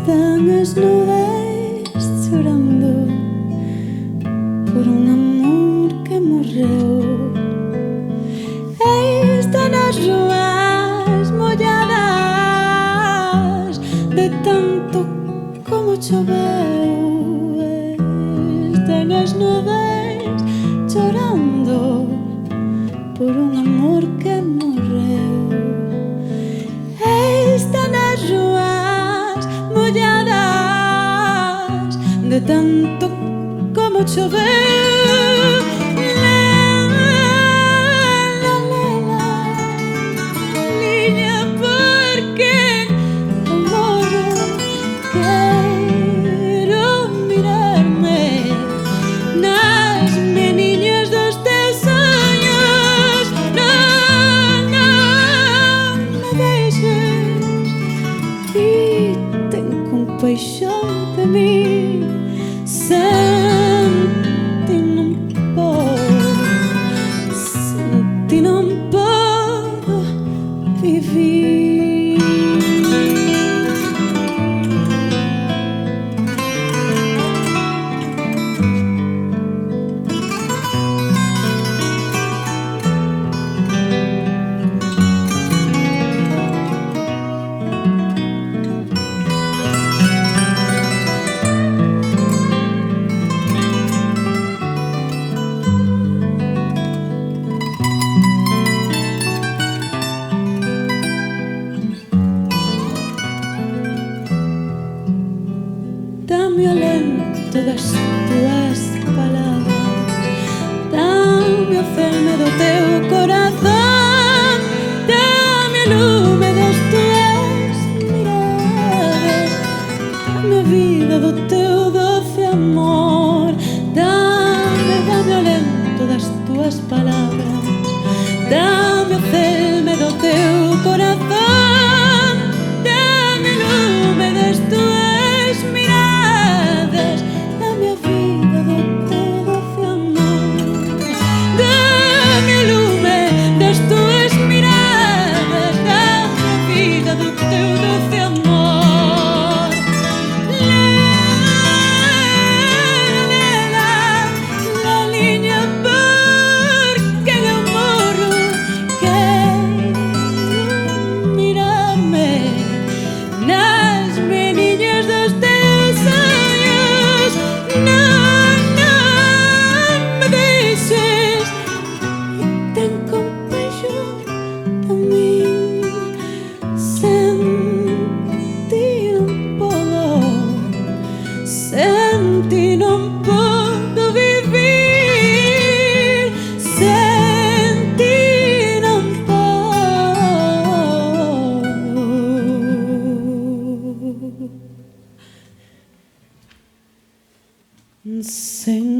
Están as nubes chorando por un amor que morreu. E están as rúas molladas de tanto como choveu. Están as nubes chorando por un amor que morreu. E están as rúas molladas de tanto como choveu. Liña, porque amoro, quero mirarme nas meniñas dos teus sonhos. Non me deixes e ten compaixón de mí. Sen ti non podo vivir. Dame o alento das tuas palabras, dame o ferme do teu corazón, dame o lume das tuas miradas, dame a vida do teu doce amor. Dame o alento das tuas palabras, dame o ferme do teu corazón, dame o lume das tuas miradas, dame a vida do teu doce amor. Dame o lume das tuas miradas, dame a vida do teu doce amor. La liña, porque eu morro, quero mirarme nas meniñas dos teus sonhos. Non me deixes e ten compaixón de min. Sen ti non podo vivir. Sen ti non podo. Sen